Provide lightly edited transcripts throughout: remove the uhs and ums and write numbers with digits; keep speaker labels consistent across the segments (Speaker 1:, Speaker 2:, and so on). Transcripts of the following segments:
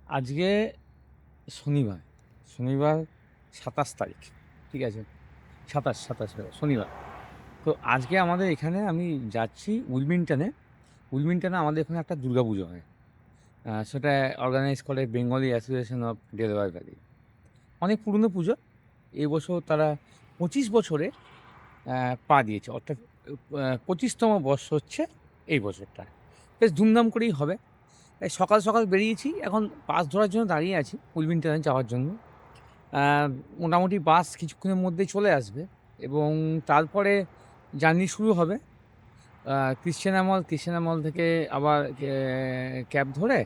Speaker 1: আজকে শনিবার, শনিবার ২৭ তারিখ, ঠিক আছে? ২৭ শনিবার। তো আজকে আমাদের এখানে আমি যাচ্ছি উইলমিংটনে। উইলমিংটনে আমাদের এখানে একটা দুর্গাপুজো হয়। সেটা অর্গানাইজ করে Bengali association of Delaware valley. অনেক পুরনো পুজো। এবছর তারা ২৫ বছরে পা দিয়েছে। অর্থাৎ ২৫তম বর্ষ হচ্ছে এই বছরটা। বেশ ধুমধাম করেই হবে। তাই সকাল, সকাল বেরিয়েছি। এখন বাস ধরার জন্য দাঁড়িয়ে আছি উইলমিংটনে যাওয়ার জন্য। আ মোটামুটি বাস কিছুক্ষণের মধ্যেই চলে আসবে এবং তারপরে জার্নি শুরু হবে। ক্রিশ্চিয়ান মল থেকে আবার ক্যাব ধরে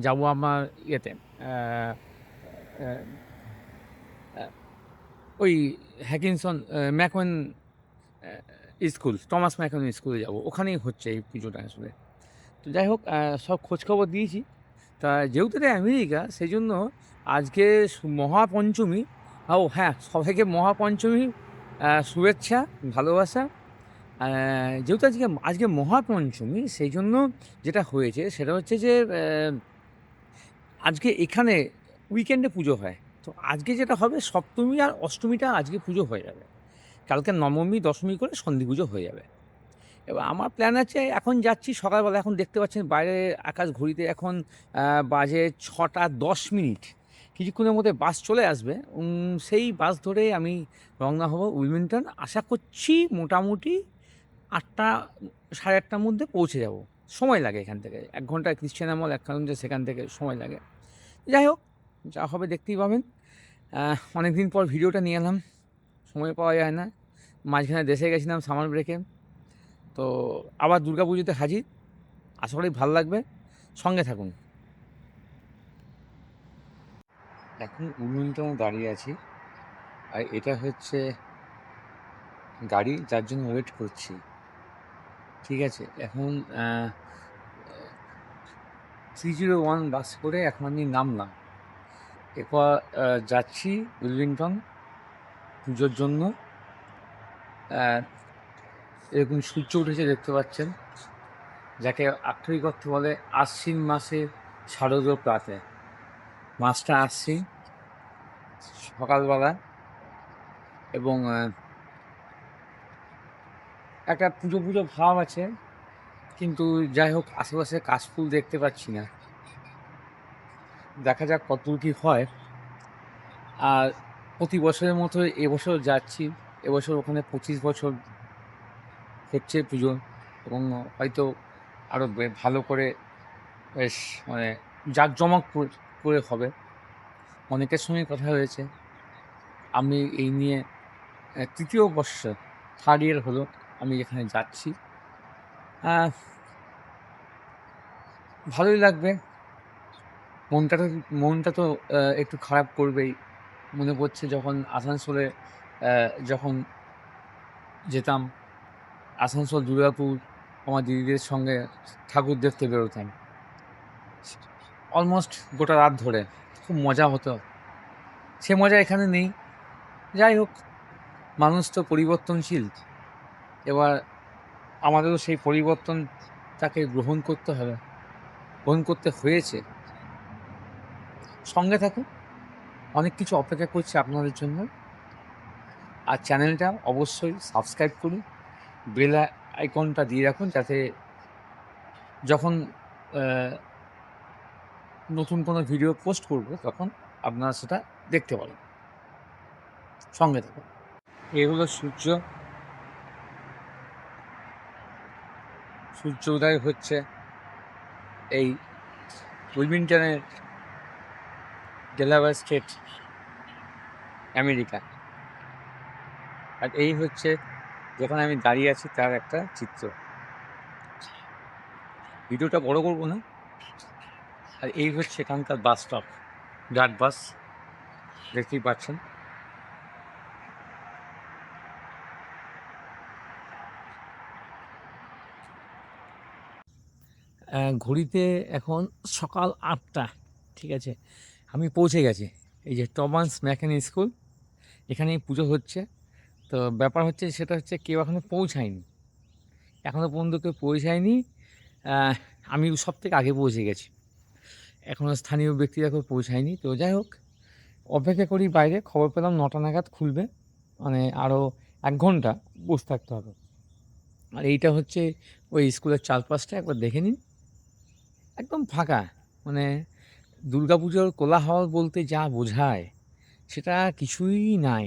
Speaker 1: যাবো আমার ইয়েতে, আ আ আ ওই হ্যাকিনসন ম্যাকওয়েন স্কুল, টমাস ম্যাকওয়েন স্কুলে যাবো। ওখানেই হচ্ছে এই পুজোটা আসলে। তো যাই হোক, সব খোঁজখবর দিয়েছি। তা যেহেতু এটা আমেরিকা, সেজন্য আজকে মহাপঞ্চমী। ও হ্যাঁ, সবাইকে মহাপঞ্চমীর শুভেচ্ছা, ভালোবাসা। যেহেতু আজকে আজকে মহাপঞ্চমী, সেই জন্য যেটা হয়েছে সেটা হচ্ছে যে আজকে এখানে উইকেন্ডে পুজো হয়। তো আজকে যেটা হবে, সপ্তমী আর অষ্টমীটা আজকে পুজো হয়ে যাবে। কালকে নবমী, দশমী করে সন্ধি পুজো হয়ে যাবে। এবার আমার প্ল্যান আছে, এখন যাচ্ছি সকালবেলা। এখন দেখতে পাচ্ছেন বাইরে আকাশ, ঘড়িতে এখন বাজে ৬টা ১০ মিনিট। কিছুক্ষণের মধ্যে বাস চলে আসবে। সেই বাস ধরে আমি রওনা হব উইলমিংটন। আশা করছি মোটামুটি ৮টা, ৮:৩০টার মধ্যে পৌঁছে যাব। সময় লাগে এখান থেকে। ১ ঘন্টা ক্রিশ্চিয়ান মল, ১ ঘন্টা সেখান থেকে সময় লাগে। যাই হোক, যা হবে দেখতেই পাবেন। অনেকদিন পর ভিডিওটা নিয়ে এলাম। সময় পাওয়া যায় না। মাঝখানে দেশে গেছিলাম সামার ব্রেকে। তো আবার দুর্গাপুজোতে হাজির। আশা করি ভাল লাগবে। সঙ্গে থাকুন। এখন উইলমিংটনে দাঁড়িয়ে আছি। আর এটা হচ্ছে গাড়ি যার জন্য ওয়েট করছি। ঠিক আছে? এখন 301 বাস করে এখন আমি নামলাম। এরপর যাচ্ছি উইলমিংটন পুজোর জন্য। আ এরকম সূর্য উঠেছে দেখতে পাচ্ছেন। যাকে আক্ষরিক অর্থে বলে আশ্বিন মাসের শারদীয় প্রাতে। মাসটা আশ্বিন, সকালবেলা। এবং একটা পুজো, পুজো ভাব আছে। কিন্তু যাই হোক, আশেপাশে কাশফুল দেখতে পাচ্ছি না। দেখা যাক কতদূর কী হয়। আর প্রতি বছরের মতো এবছর যাচ্ছি। এবছর ওখানে ২৫ বছর হচ্ছে পুজো এবং হয়তো আরও ভালো করে, বেশ মানে জাঁকজমক করে হবে। অনেকের সঙ্গে কথা হয়েছে। আমি এই নিয়ে ৩য় বর্ষ, 3rd ইয়ার হলো আমি এখানে যাচ্ছি। আহ ভালোই লাগবে। মনটা তো মনটা তো একটু খারাপ করবেই। মনে পড়ছে যখন আসানসোলে যখন যেতাম, আসানসোল, দুর্গাপুর, আমার দিদিদের সঙ্গে ঠাকুর দেখতে বেরোতাম। অলমোস্ট গোটা রাত ধরে। খুব মজা হতো। সে মজা এখানে নেই। যাই হোক, মানুষ তো পরিবর্তনশীল। এবার আমাদেরও সেই পরিবর্তনটাকে গ্রহণ করতে হবে। গ্রহণ করতে হয়েছে। সঙ্গে থাকুন। অনেক কিছু অপেক্ষা করছে আপনাদের জন্য। আর চ্যানেলটা অবশ্যই সাবস্ক্রাইব করুন। বেল আইকনটা দিয়ে রাখুন, যাতে যখন অ্যা নতুন কোনো ভিডিও পোস্ট করব তখন আপনারা সেটা দেখতে পারেন। সঙ্গে থাকুন। এই হলো সূর্য। সূর্য উদয় হচ্ছে এই উইলমিংটনের ডেলাওয়্যার স্টেট, আমেরিকা। আর এই হচ্ছে যেখানে আমি দাঁড়িয়ে আছি তার একটা চিত্র। ভিডিওটা বড় করব না। আর এই হচ্ছে এখানকার বাস স্টপ, ডার্ট বাস, দেখতেই পাচ্ছেন। ঘড়িতে এখন সকাল ৮টা, ঠিক আছে? আমি পৌঁছে গেছি। এই যে টমাস ম্যাকেন স্কুল, এখানেই পুজো হচ্ছে। তো ব্যাপার হচ্ছে, সেটা হচ্ছে কেউ এখনো পৌঁছায়নি। এখনো পর্যন্ত কেউ পৌঁছায়নি। আমি সবথেকে আগে পৌঁছে গেছি। এখনও স্থানীয় ব্যক্তিরা কেউ পৌঁছায়নি। তো যাই হোক, অপেক্ষা করি বাইরে। খবর পেলাম ৯টা নাগাদ খুলবে। মানে আরও ১ ঘন্টা বসে থাকতে হবে। আর এইটা হচ্ছে ওই স্কুলের চারপাশটা একবার দেখে নিন। একদম ফাঁকা। মানে দুর্গাপুজোর কোলাহল বলতে যা বোঝায় সেটা কিছুই নাই।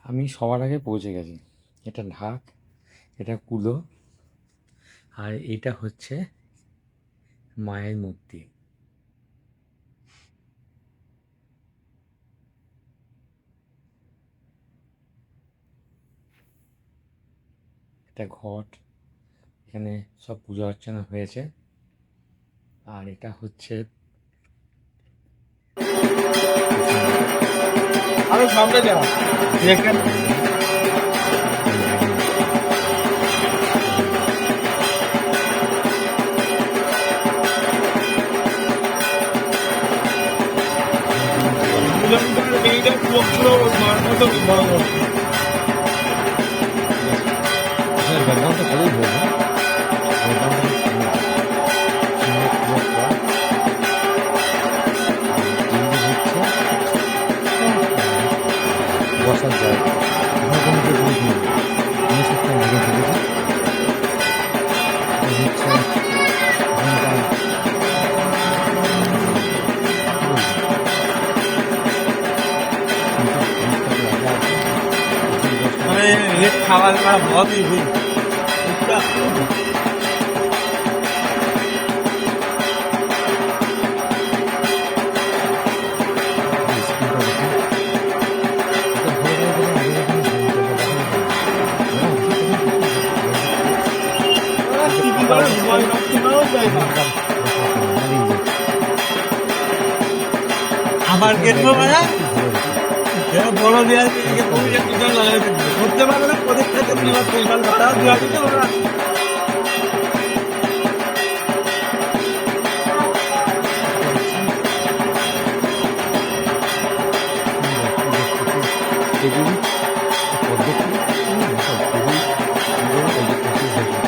Speaker 1: আমি সবার আগে পৌঁছে গেছি। এটা ঢাক, এটা কুলো, আর এটা হচ্ছে মায়ের মূর্তি। এটা ঘট, এখানে সব পূজা অর্চনা হয়েছে। আর এটা হচ্ছে
Speaker 2: আরো সামনে যাও দেখেন কিলোমিটার এইটা পুরো মতো বড় বড়
Speaker 1: ব্যাকগ্রাউন্ডটা ভালোই হয়েছে। বসার জায়গা এখানে কোনো কেউ জিনিস নেই। আমি সপ্তাহে আগে ঢুকেছি। এই হচ্ছে এখানকার
Speaker 2: মানে রেট খাবার का बहुत ही हुई उसका আমার গেটবো মানে বড় দেওয়ার দিকে তুমি যে পিছন লাগাই দিতে করতে পারবে না প্রদীপ থেকে তুমি আবার পয়সা ভাড়া দেওয়া দিতে পারবে না
Speaker 1: এগুলি পদ্ধতি সব খুবই সুন্দর। এই যে প্রসেস দেখুন।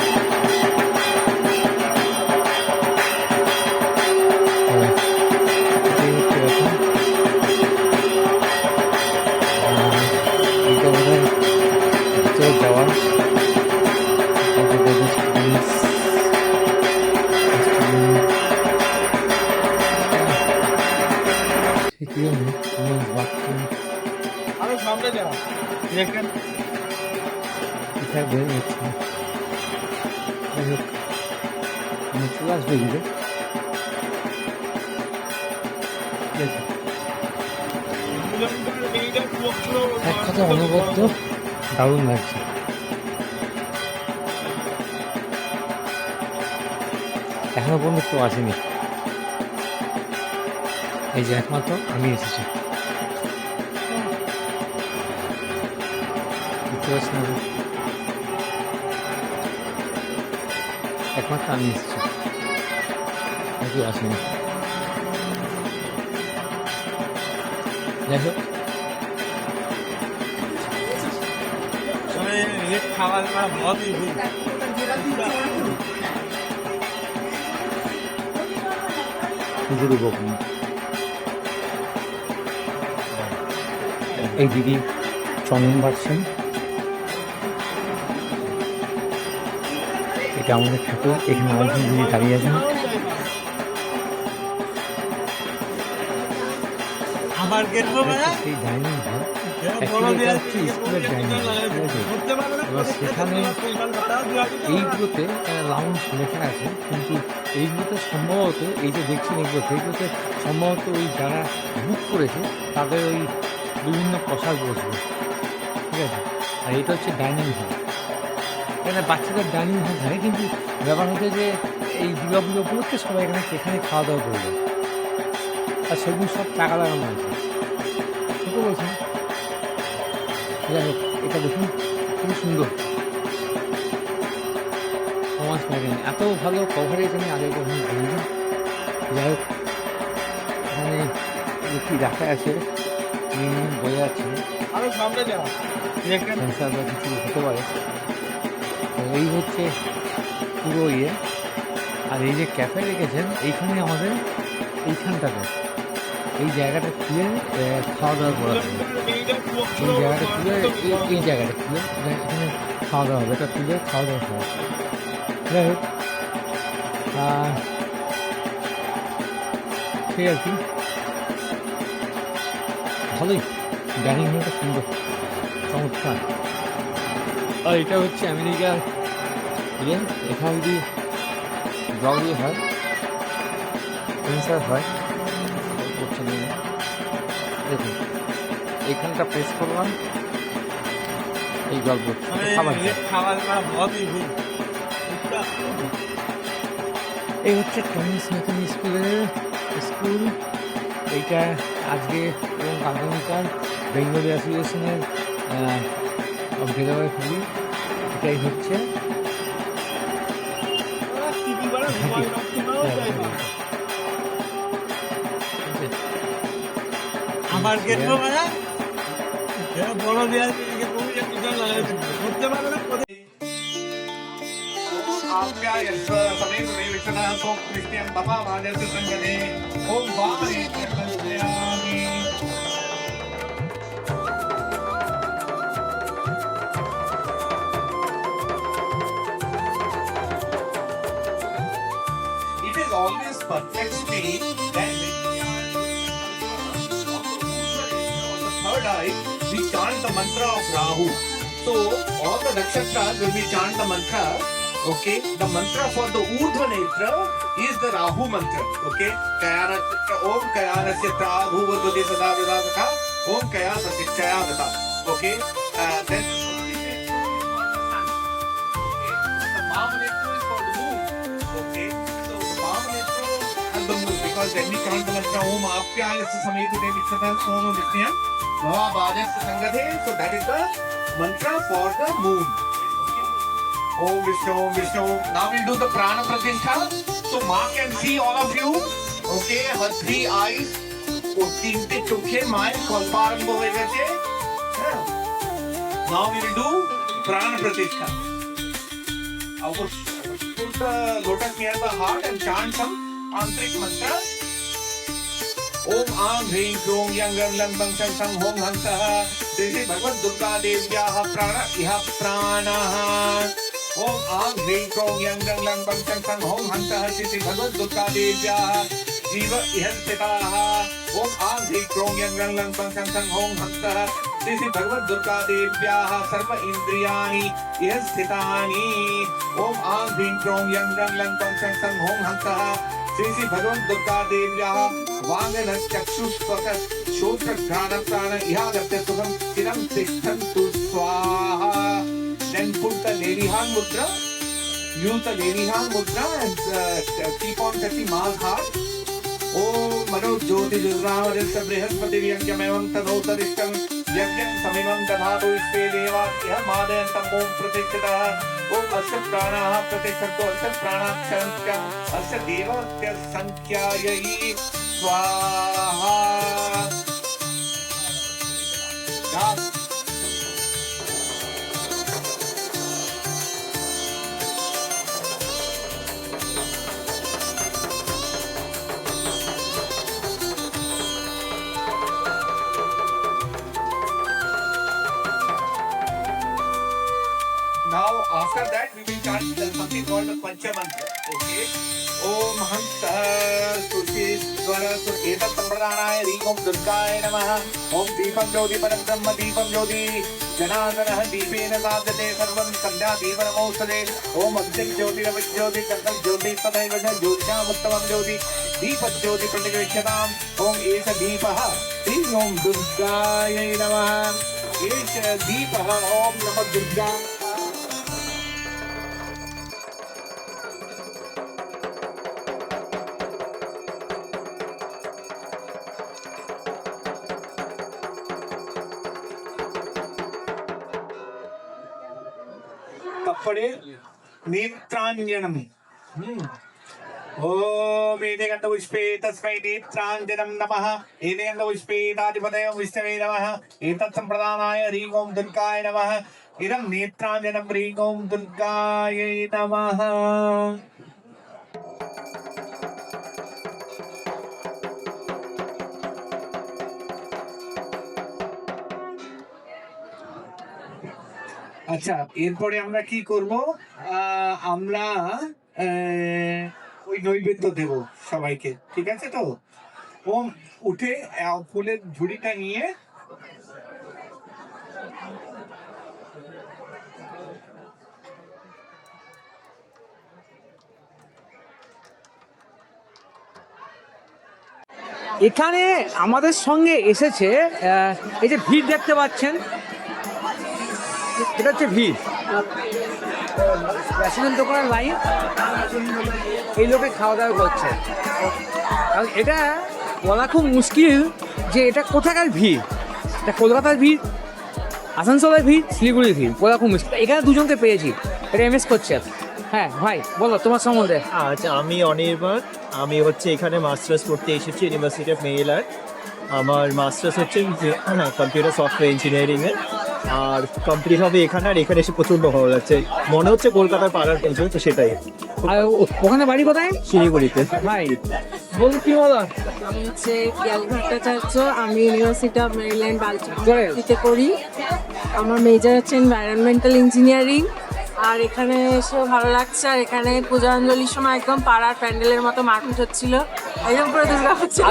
Speaker 1: এটাই হচ্ছে ব্যাপার। এইটা বোধ হয় ভিতরে যাওয়ার বাথরুম
Speaker 2: আরো সামনে যাও দেখেন
Speaker 1: কোথায় বের হচ্ছে। যাই হোক, আমি চলে আসবে এগুলো। ঠিক আছে,
Speaker 2: কিলোমিটার এইটা পুরো
Speaker 1: এক কথা অনবদ্য দারুণ লাগছে। এখনো পর্যন্ত কেউ আসেনি। এই যে একমাত্র আমি এসেছি। বুঝতে পারছি না, একমাত্র আমি এসেছি, আর কেউ আসেনি। যাই হোক,
Speaker 2: মানে রেট খাবার का बहुत ही हुई
Speaker 1: নিজের উপকরণ। এই দিদি চন্দন বাড়ছেন। এটা আমাদের ঠাকুর। এখানে অনেক দিদি দাঁড়িয়ে আছেন।
Speaker 2: আমার গেটবো মানে
Speaker 1: সেই ডাইনিং হল,
Speaker 2: বড় দেওয়ার
Speaker 1: হচ্ছে
Speaker 2: দিকে
Speaker 1: স্কুলের ডাইনিং হল। ঠিক আছে,
Speaker 2: করতে পারবে না
Speaker 1: এবার সেখানে
Speaker 2: পয়সা ভাড়া দেওয়া দিতে
Speaker 1: এইগুলোতে লাউঞ্জ লেখা আছে, কিন্তু এইগুলোতে সম্ভবত এই যে দেখছেন এইগুলোতে সম্ভবত ওই যারা বুক করেছে তাদের ওই বিভিন্ন পোশাক বসবে। ঠিক আছে, আর এটা হচ্ছে ডাইনিং হল। এখানে বাচ্চাদের ডাইনিং হল থাকে, কিন্তু ব্যাপার হচ্ছে যে এই দুর্গাপুজো উপলক্ষে সবাই এখানে খাওয়া দাওয়া করবে। আর সেগুলো সব টাকা লাগানো আছে। ঠিক বলছেন। যাই হোক, এটা দেখুন খুবই সুন্দর। সমাজ ম্যাগাজিন এত ভালো কভারেজ আমি আগে কখনো করিনি। যাই হোক, এখানে কি রাখা আছে বোঝা যাচ্ছে না,
Speaker 2: আরো সামনে যাও দেখেন
Speaker 1: ক্যান্সার বা কিছু হতে পারে। তো এই হচ্ছে পুরো ইয়ে। আর এই যে ক্যাফে রেখেছেন এইখানে আমাদের এইখানটাতে এই জায়গাটা খুলে খাওয়া দাওয়া করা হবে। এই জায়গাটা খুলে এই জায়গাটা খুলে এখানে খাওয়া দাওয়া হবে, এটা তুলে খাওয়া দাওয়া হবে। যাই হোক, ঠিক আর কি, ভালোই ডাইনিং রুমটা সুন্দর, চমৎকার। আর এটা হচ্ছে আমেরিকার ইয়ে, এখানে যদি জল দিয়ে হয় সেন্সার হয় করছে না। দেখুন এইখানটা প্রেস করলাম, এই জল পড়ছে খাবার এই হচ্ছে টনিস নতুন স্কুল। এইটা আজকে এবং আগামীকাল বেঙ্গলি অ্যাসোসিয়েশনের ভেদাভাবে খুবই এটাই হচ্ছে
Speaker 2: আমার গেটও মানে বড় দেয়াল দিকে তুমি যে দুজন লাগাইতে করতে পারবে না।
Speaker 3: समेत विष्णु सोम कृष्ण बाबा महादेव संगते ओम वाणी प्रकल्पयामि। It is always perplexed me that when we are on the third eye, we chant the mantra of Rahu. So all the nakshatras, when we chant the mantra, okay, the mantra for the Urdhva Netra is the Rahu mantra. Okay, Kayana Om Kayana Sitra Bhuvadvati Sada Vedavaka Om Kaya Satichaya Vata. Okay, then the Mama Netra is for the moon. Okay, so the Mama Netra and the moon, because when we chant the mantra Om Apyayasya Sametu Devikshatan Om Vishniyam Bhava Bhajasya Sangathe, so that is the mantra for the moon. Om Vishnu, Om Vishnu. Now we'll do the Prana Pratishtha. So Ma can see all of you. Okay, her three eyes. তিনটে চোখে মায়ের কল্পারম্ভ হয়ে গেছে। Now we will do Prana Pratishtha. Put the lotus near the heart and chant some Tantrik mantra. Om Am Hrim Krom Yang Ram Lam Bang Sang Sang Hom Hansaha Sri Bhagavad Durga Devyaha Prana Iha Pranaha. Om Am Hrim Krom Yang Ram Lam Bang Sang Sang Hom Hansaha Sri Bhagavad Durga Devyaha Jiva Iha Sitaha. Om Am Hrim Krom Yang Ram Lam Bang Sang Sang Hom Hansaha Sri Bhagavad Durga Devyaha Sarva Indriyani Iha Sitani. Om Am Hrim Krom Yang Ram Lam Bang Sang Sang Hom Hansaha Sri Bhagavad Durga Devyaha Vangana Chakshusvaka Shotra Ghana Prana Ihagate Sukham Chiram Tikthantu Swaha. Then put the lady hand mudra, use the lady hand mudra and keep on touching Ma's heart. Om Mano Jyoti Jyuravarisya Brihaspati Vyangyamayavam Tadhotarishtam Yangyam Samimam Dadhatu Ispe Deva Iha Madayantam Om Pratikshataha. Om Asya Pranaha Pratikshatu Asya Pranakshantyam Asya Devatya Sankhyayayi Swaha. Now after that we will chant something called the Pancha Mantra. Okay. Om Hanta Sushi Swara Eta Sampradhanaya Om Durgaya Namaha. Om Deepam Jyoti Param Brahma Deepam Jyoti Janardana Deepena Sadhate Sarvam Kandya Deepa Namostade. Om Abhishek Jyoti Ravit Jyoti Kantal Jyoti Padaiva Jyotisham Uttamam Jyoti Deepa Jyoti Pratikshyatam. Om Esa Deepaha Om Durgaya Namaha. Esa Deepaha Om Namah Durga. कपड़े नेत्रांजनम ओम एदेगंध पुष्पे तस्मै नेत्रांजनम नमः एदेगंध पुष्पे तादिपतये विष्णवे नमः एतत् संप्रदानाय हरि ओम दुर्गाय नमः इदं नेत्राञ्जनं ह्रीं ॐ दुर्गायै नमः। আচ্ছা, এরপরে আমরা কি করব? আমরা ওই নৈবেদ্য দেব সবাইকে, ঠিক আছে তো? ওম উঠে ফুলের ঝুড়িটা নিয়ে
Speaker 1: এখানে আমাদের সঙ্গে এসেছে এই যে ভিড় দেখতে পাচ্ছেন, এটা হচ্ছে ভিড়, রেস্টুরেন্ট দোকানের লাইন, এই লোকে খাওয়া দাওয়া করছে। কারণ এটা বলা খুব মুশকিল যে এটা কোথাকার ভিড়, এটা কলকাতার ভিড়, আসানসোলের ভিড়, শিলিগুড়ির ভিড়, বলা খুব মুশকিল। এখানে দুজনকে পেয়েছি, এটা এমএস করছে। হ্যাঁ ভাই বলো তোমার সম্বন্ধে।
Speaker 4: আচ্ছা, আমি অনির্বাণ, আমি হচ্ছে এখানে মাস্টার্স করতে এসেছি ইউনিভার্সিটি অফ মেরিল্যান্ড। আমার মাস্টার্স হচ্ছে কম্পিউটার সফটওয়্যার ইঞ্জিনিয়ারিংয়ে, আর কমপ্লিট হবে এখানে। আর এখানে এসে প্রচণ্ড ভালো লাগছে, মনে হচ্ছে কলকাতার পাড়ার পেছনে, তো সেটাই।
Speaker 1: আর ওখানে বাড়ি কোথায়?
Speaker 4: শিলিগুড়িতে।
Speaker 1: ভাই বলুন কি বলো।
Speaker 5: আমি হচ্ছে পিয়াল ভট্টাচার্য, আমি ইউনিভার্সিটি অফ মেরিল্যান্ড বালচিতে করি। আমার মেজর হচ্ছে এনভায়রনমেন্টাল ইঞ্জিনিয়ারিং। আর এখানে এসে ভালো লাগছে। আর এখানে পূজাঞ্জলির সময় একদম পাড়ার প্যান্ডেলের মতো মারপিট হচ্ছিল, একদম পুরো দুর্গা হচ্ছে।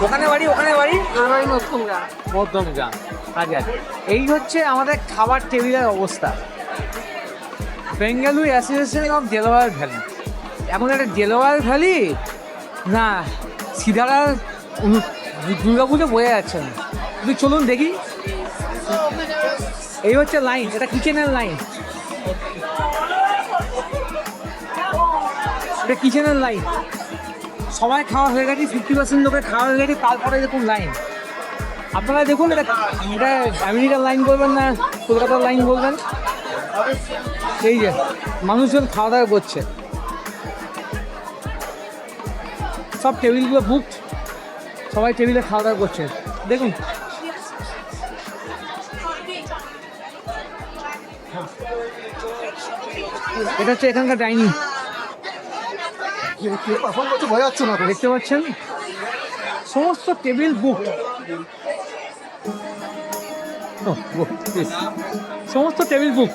Speaker 1: ওখানে বাড়ি
Speaker 5: আমার বাড়ি মধ্যমগ্রাম।
Speaker 1: মধ্যমগ্রাম। আচ্ছা, এই হচ্ছে আমাদের খাবার টেবিলের অবস্থা। Bengaluru association of Delaware valley, এখন একটা ডেলাওয়্যার ভ্যালি না সিধারা দুর্গাপুজো বোঝা যাচ্ছে না। তুই চলুন দেখি। এই হচ্ছে লাইন, এটা কিচেনের লাইন, এটা কিচেনের লাইন। সবাই খাওয়া হয়ে গেছে, 50% লোকের খাওয়া হয়ে গেছে, তারপরে দেখুন লাইন। আপনারা দেখুন, এটা আমেরিকার লাইন বলবেন না কলকাতার লাইন বলবেন। এই যে মানুষজন খাওয়া দাওয়া করছে, সব টেবিলগুলো বুকড, সবাই টেবিলে খাওয়া দাওয়া করছে দেখুন। এটা হচ্ছে এখানকার ডাইনিং, দেখতে পাচ্ছেন সমস্ত টেবিল বুক, সমস্ত টেবিল বুক।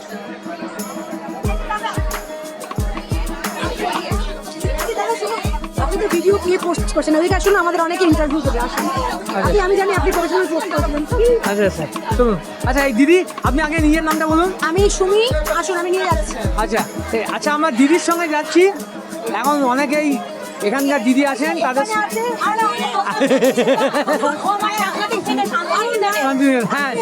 Speaker 6: আপনি তো ভিডিও ক্লিপ পোস্ট করছেন, ওইটা আসলে আমাদের অনেকে ইন্টারভিউ করে আসেন। আমি জানি আপনি প্রফেশনাল পোস্ট করছেন।
Speaker 1: আচ্ছা আচ্ছা চলুন। আচ্ছা এই দিদি, আপনি আগে নিজের নামটা বলুন।
Speaker 6: আমি সুমি, আসুন আমি নিয়ে যাচ্ছি।
Speaker 1: আচ্ছা আচ্ছা, আমার দিদির সঙ্গে যাচ্ছি। এখন অনেকেই এখানকার দিদি আছেন, তাদের হ্যাঁ।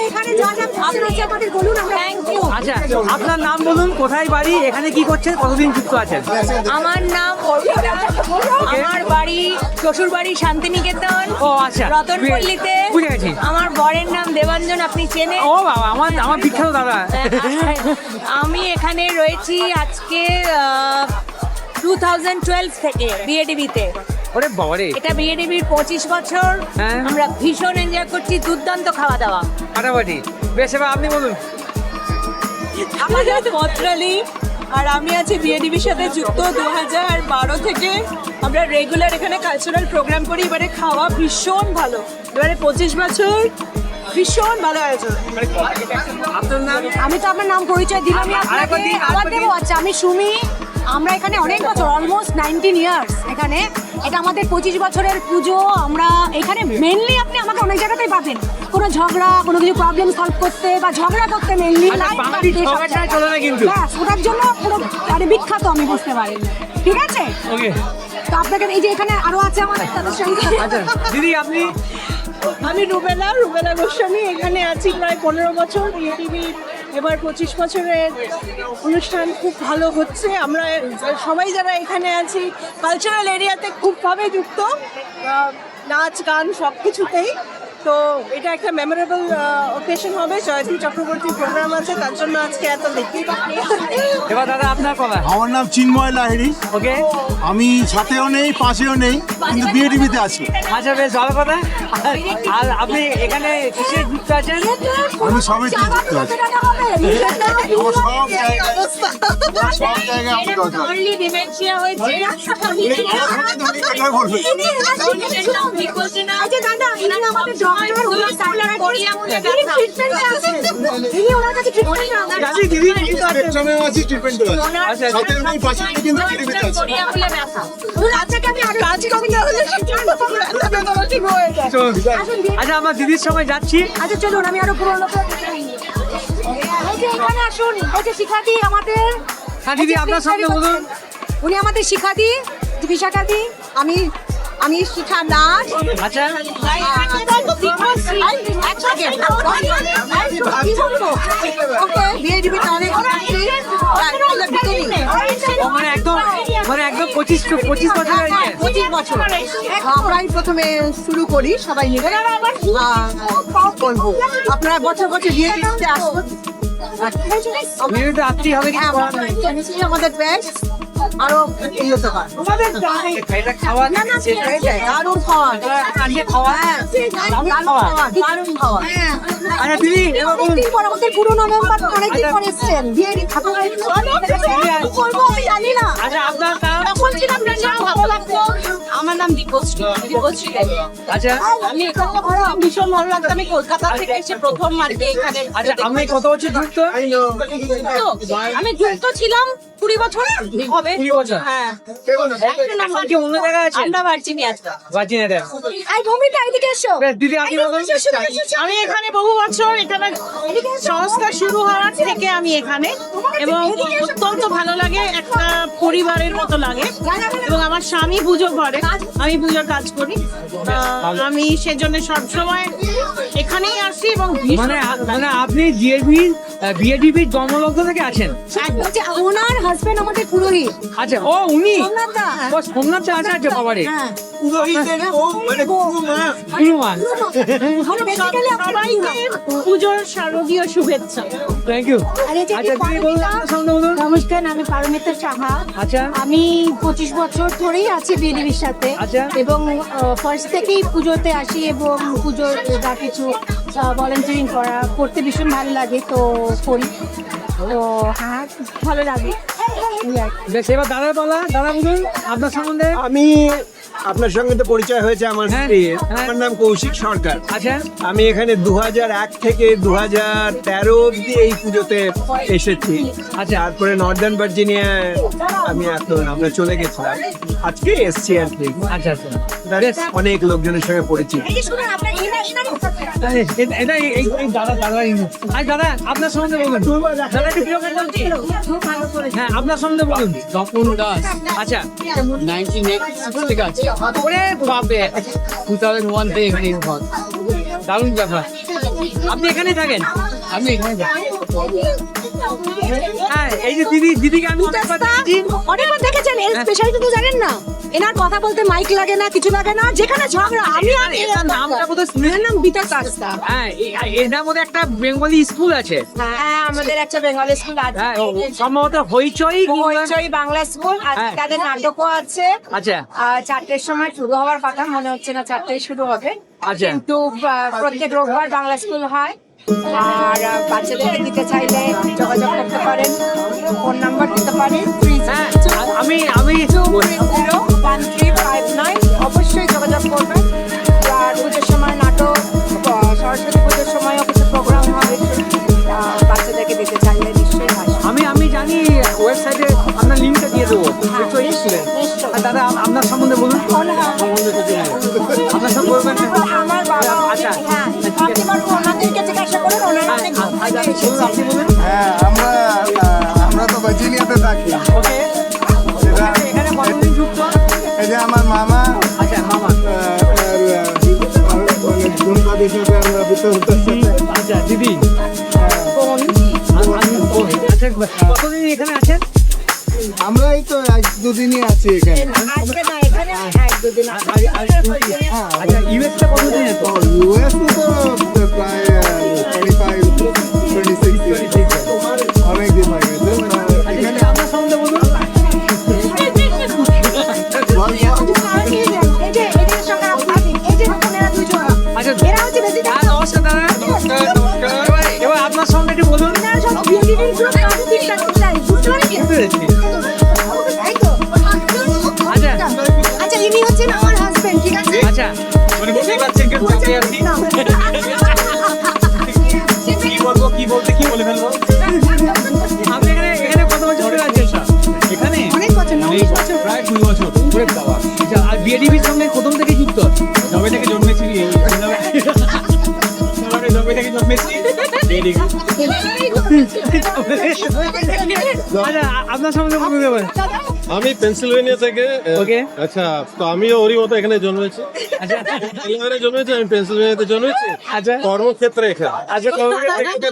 Speaker 1: আচ্ছা, আপনার নাম বলুন, কোথায় বাড়ি, এখানে কি করছেন, কতদিন যুক্ত আছেন?
Speaker 7: আমার নাম অর্পিতা। আমার বাড়ি শ্বশুর বাড়ি শান্তিনিকেতন।
Speaker 1: ও আচ্ছা,
Speaker 7: রতনপল্লীতে।
Speaker 1: বুঝে গেছি।
Speaker 7: আমার বরের নাম দেবাঞ্জন, আপনি চেনেন?
Speaker 1: ও বাবা, আমার বিখ্যাত দাদা।
Speaker 7: আমি এখানে রয়েছি আজকে 2012 থেকে বিএডিবিতে।
Speaker 1: ওরে বাবারে,
Speaker 7: এটা বিএডিবির 25 বছর।
Speaker 1: হ্যাঁ।
Speaker 7: আমরা ভীষণ এনজয় করছি, দুর্দান্ত খাওয়া দাওয়া।
Speaker 1: ফাটাফাটি। বেশ, এবার আপনি বলুন।
Speaker 5: আমার নাম মত্রালি, আর আমি আছি বিএডিবির সাথে যুক্ত 2012 থেকে। আমরা রেগুলার এখানে কালচারাল প্রোগ্রাম করি। এবারে খাওয়া ভীষণ ভালো, এবারে 25 বছর ভীষণ ভালো আয়োজন।
Speaker 1: আপনার নাম?
Speaker 6: আমি তো আপনার নাম পরিচয় দিলাম, আবার দেবো। আচ্ছা, আমি সুমি। আমরা এখানে অনেক বছর, অলমোস্ট 19 ইয়ার্স এখানে। এটা আমাদের 25 বছরের পুজো। আমরা এখানে মেনলি আপনি আমাকে অনেক জায়গাতেই পাবেন, কোনো ঝগড়া, কোনো কিছু প্রবলেম সলভ করতে বা ঝগড়া করতে মেনলি। ওটার জন্য পুরো মানে বিখ্যাত, আমি বুঝতে পারি। ঠিক আছে,
Speaker 1: ওকে।
Speaker 6: তো আপনাকে এই যে এখানে আরো আছে আমার তাদের সঙ্গে।
Speaker 1: আচ্ছা দিদি, আপনি?
Speaker 5: আমি রুবেলা গোস্বামী, এখানে আছি প্রায় 15 বছর। বিএডিবি এবার 25 বছরের অনুষ্ঠান খুব ভালো হচ্ছে। আমরা সবাই যারা এখানে আছি কালচারাল এরিয়াতে খুবভাবে যুক্ত, নাচ গান সব কিছুতেই।
Speaker 8: তো এটা একটা মেমোরেবল ওকেশন হবে, জয়শ্রী চক্রবর্তীর প্রোগ্রাম আছে, তার জন্য আজকে এত দেখতেই পাচ্ছি।
Speaker 1: এবার দাদা আপনার কথা।
Speaker 2: আমার নাম চিন্ময় লাহিড়ী।
Speaker 1: ওকে,
Speaker 2: আমি সাথেও নেই, পাশেও নেই, কিন্তু বিএডিবিতে আছি।
Speaker 1: আচ্ছা বেশ ভালো কথা। আর আপনি এখানে কিসে যুক্ত আছেন?
Speaker 2: আমি সবাই যুক্ত আছি। আমার সব জায়গায় আমি দরকার। কথা বলবে। স্পেকট্রামেও আছি, ট্রিটমেন্টও আছে। সাথেও নেই, পাশেও নেই, কিন্তু বিএডিবিতে আছি।
Speaker 1: আচ্ছা আমার দিদির সময় যাচ্ছি।
Speaker 6: আচ্ছা চলুন, আমি আরো পুরো এখানে আসুন। এই যে শিখাদি আমাদের,
Speaker 1: হ্যাঁ দিদি আপনার সামনে বলুন।
Speaker 6: উনি আমাদের শিখাদি, বিশাখাদি, আমি শিখা নাচ।
Speaker 1: আচ্ছা মানে একদম 25 বছর হয়েছে।
Speaker 6: 25 বছর আমরাই প্রথমে শুরু করি সবাই মিলে। বলবো আপনারা বছর বছর বিয়ে দিতে আসুন।
Speaker 1: বিয়ে তো আপনি হবে কি?
Speaker 6: হ্যাঁ, আমাদের ব্যাচ আরো উন্নত হয়।
Speaker 1: এটা খাওয়া
Speaker 6: না না, দারুণ খাওয়া,
Speaker 1: আজকে খাওয়া
Speaker 6: দারুণ খাওয়া।
Speaker 1: আচ্ছা দিদি এবার বলুন।
Speaker 6: অনেকদিন পর, আমাদের পুরোনো মেম্বার অনেকদিন পর এসছেন। বিয়ে করবো আমি জানি না।
Speaker 1: আচ্ছা আপনার নাম?
Speaker 6: বলছিলাম ভালো লাগতো। আমার নাম দীপশ্রী।
Speaker 1: আচ্ছা
Speaker 8: আমি এখানে ভীষণ ভালো লাগতো। আমি কলকাতা থেকে এসে প্রথম আর কি এখানে।
Speaker 1: আচ্ছা আপনি কত বছর যুক্ত?
Speaker 8: আমি যুক্ত ছিলাম 20 বছর হবে।
Speaker 1: 20 বছর।
Speaker 8: হ্যাঁ,
Speaker 1: এখন কি অন্য জায়গায় আছে?
Speaker 8: আমরা ভার্জিনিয়া।
Speaker 1: ভার্জিনিয়াতে।
Speaker 6: এই ভূমিকা এদিকে এসো।
Speaker 1: বেশ, দিদি আপনি বলুন।
Speaker 8: আমি এখানে বহু বছর, এখানে সংস্থা শুরু হওয়ার থেকে আমি এখানে, এবং অত্যন্ত ভালো লাগে, একটা পরিবারের মতো লাগে। এবং আমার স্বামী পুজো করে, আমি পুজোর কাজ করি। আমি সেজন্য সবসময় এখানেই আসি এবং
Speaker 1: মানে আপনি বিএডিবির জন্মলগ্ন থেকে আছেন?
Speaker 6: আচ্ছা, ওনার হাজবেন্ড আমাদের পুরোহিত।
Speaker 1: আচ্ছা ও উনি
Speaker 6: সোমনাথ দা।
Speaker 1: ও সোমনাথ দা। আচ্ছা আচ্ছা বাবারে
Speaker 6: হ্যাঁ,
Speaker 2: পুরোহিতের ও মানে গুরুমা।
Speaker 1: হনুমান।
Speaker 6: আমরা basically
Speaker 8: সবাইকে পুজোর শারদীয় শুভেচ্ছা।
Speaker 1: Thank you.
Speaker 6: আর এই যে
Speaker 1: আচ্ছা দিদি বলুন আপনার সামনে বলুন।
Speaker 6: নমস্কার, আমি পারমিতা সাহা।
Speaker 1: আচ্ছা
Speaker 6: আমি 25 বছর ধরেই আছি বিএডিবির সাথে।
Speaker 1: আচ্ছা।
Speaker 6: এবং ফার্স্ট থেকেই পুজোতে আসি এবং পুজোর যা কিছু ভলেন্টিয়ারিং করতে ভীষণ ভালো লাগে, তো করি। তো হ্যাঁ, ভালো লাগে।
Speaker 1: বেশ, এবার দাদার বলা। দাদা বলুন আপনার সম্বন্ধে।
Speaker 4: আমি আপনার সঙ্গে তো পরিচয় হয়েছে আমার
Speaker 1: হ্যাঁ,
Speaker 4: স্ত্রীর।
Speaker 1: হ্যাঁ।
Speaker 4: আমার নাম কৌশিক সরকার।
Speaker 1: আচ্ছা
Speaker 4: আমি এখানে 2001 থেকে 2013 অবধি এই পুজোতে এসেছি।
Speaker 1: আচ্ছা।
Speaker 4: তারপরে নর্দার্ন ভার্জিনিয়ায় আমরা চলে গেছিলাম, আজকে এসছি আর কি।
Speaker 1: আচ্ছা আচ্ছা
Speaker 4: বেশ, অনেক লোকজনের সঙ্গে পরিচিত।
Speaker 6: এই যে শুনুন, আপনার
Speaker 1: এটা এই দাদা আজ দাদা আপনার সম্বন্ধে বলুন। দাদা একটু প্রিয় গান বলছি। হ্যাঁ আপনার সম্বন্ধে বলুন।
Speaker 9: তপন দাস,
Speaker 1: আচ্ছা
Speaker 9: 1986 থেকে আছে।
Speaker 1: ওরে বাপরে
Speaker 9: 2001 থেকে এখানে ঘর।
Speaker 1: দারুণ ব্যাপার। আপনি এখানেই থাকেন?
Speaker 9: আমি এখানে যাই।
Speaker 1: হ্যাঁ এই যে দিদিকে আমি অনেকবার দেখেছি।
Speaker 6: অনেকবার দেখেছেন, এর স্পেশালিটি তো জানেন না। এনার কথা বলতে মাইক লাগে না, কিছু লাগে না, যেখানে ঝগড়া আমি আর
Speaker 1: এটার নামটা বোধহয়
Speaker 6: এর নাম বিতা কাস্তা।
Speaker 1: হ্যাঁ এটার মধ্যে একটা বেঙ্গলি স্কুল আছে।
Speaker 6: হ্যাঁ, আমাদের একটা বেঙ্গলি স্কুল আছে,
Speaker 1: হ্যাঁ সম্ভবত হইচই কিংবা-
Speaker 6: হইচই বাংলা স্কুল। আজকে
Speaker 1: হ্যাঁ।
Speaker 6: তাদের নাটকও আছে।
Speaker 1: আচ্ছা
Speaker 6: 4টের সময় শুরু হওয়ার কথা, মনে হচ্ছে না 4টায় শুরু হবে।
Speaker 1: আচ্ছা।
Speaker 6: কিন্তু প্রত্যেক রোববার বাংলা স্কুল হয়। আর বাচ্চাদেরকে দিতে চাইলে যোগাযোগ করতে পারেন, ফোন নাম্বার দিতে পারেন।
Speaker 1: হ্যাঁ
Speaker 6: 1359 অবশ্যই যোগাযোগ করবেন। আর পুজোর সময় নাটক, সরস্বতী পুজোর সময়ও কিছু প্রোগ্রাম হয়, বাচ্চাদেরকে দিতে চাইলে নিশ্চয়ই হয়।
Speaker 1: আমি জানি ওয়েবসাইটে আপনার লিঙ্কটা দিয়ে দেবো। হইচই স্কুলে। আর দাদা আপনার সম্বন্ধে বলুন। আপনার সব বলবেন না?
Speaker 6: আমার বাবা,
Speaker 1: আচ্ছা
Speaker 6: হ্যাঁ, আপনি বরং ওনাদেরকে জিজ্ঞাসা করুন, ওনারা অনেক ভালো
Speaker 1: বলুন, আপনি বলুন।
Speaker 2: হ্যাঁ, আমরা তো ভার্জিনিয়াতে থাকি।
Speaker 1: ওকে এখানে কতদিন যুক্ত?
Speaker 2: এই যে আমার মামা,
Speaker 1: আচ্ছা মামা।
Speaker 2: ধূমপাত হিসেবে আমরা
Speaker 1: আচ্ছা দিদি। আচ্ছা কতদিন এখানে আছেন?
Speaker 2: আমরা এই তো এক দুদিনই আছে এখানে।
Speaker 6: আজকে না এখানে এক দুদিন আছে।
Speaker 1: আচ্ছা ইউএসটা কতদিন আছে?
Speaker 2: ইউএস তো প্রায় 25-26 অনেক দিন হয়ে গেছে। এখানে
Speaker 1: আপনার সম্বন্ধে বলুন।
Speaker 6: এই যে এদের সঙ্গে আপনি এই যে নতুন এরা দুজন
Speaker 1: আচ্ছা
Speaker 6: এরা হচ্ছে বেশি
Speaker 1: নমস্কার দাদা। এবার আপনার সম্বন্ধে একটু বলুন।
Speaker 6: এরা সব বিউটি পুরো কাজে ঠিকঠাক চাই বুঝতে পারছেন? তাই তো
Speaker 1: আচ্ছা
Speaker 6: আচ্ছা ইনি হচ্ছেন আমার হাজবেন্ড ঠিক আছে
Speaker 1: আচ্ছা
Speaker 2: মানে বুঝতেই পারছেন কি চাপে আছি। কি বলবো কি বলতে কি বলে ফেলবো।
Speaker 1: আপনি এখানে কত বছর ধরে আছেন স্যার? এখানে
Speaker 6: অনেক বছর 9 বছর
Speaker 2: প্রায় 2 বছর
Speaker 1: ওরে বাবা। আচ্ছা আর বিএডিবির সঙ্গে প্রথম থেকে যুক্ত?
Speaker 2: জবে থেকে জন্মেছি জবে থেকে জন্মেছি।
Speaker 1: আচ্ছা আপনার সম্বন্ধে বলুন এবার।
Speaker 10: আমি পেনসিলভেনিয়া থেকে
Speaker 1: ওকে
Speaker 10: আচ্ছা তো আমিও ওরই মতো এখানে জন্মেছি
Speaker 1: আচ্ছা
Speaker 10: ডেলাওয়্যারে জন্মেছি আমি পেনসিলভেনিয়াতে জন্মেছি
Speaker 1: আচ্ছা
Speaker 10: কর্মক্ষেত্রে এখানে
Speaker 1: আচ্ছা
Speaker 10: কর্মক্ষেত্রে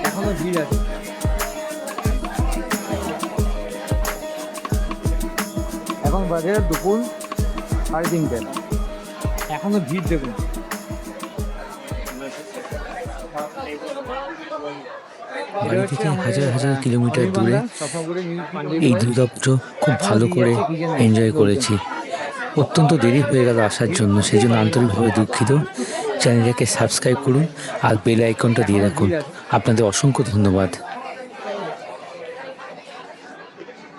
Speaker 1: এখনো ভিড় আছে। এখন বাজে দুপুর 3:30। এখনো ভিড় দেখুন।
Speaker 11: বাড়ি থেকে হাজার হাজার কিলোমিটার দূরে এই দুর্গাপুজো খুব ভালো করে এনজয় করেছি। অত্যন্ত দেরি হয়ে গেল আসার জন্য, সেই জন্য আন্তরিকভাবে দুঃখিত। চ্যানেলটাকে সাবস্ক্রাইব করুন আর বেল আইকনটা দিয়ে রাখুন। আপনাদের অসংখ্য ধন্যবাদ।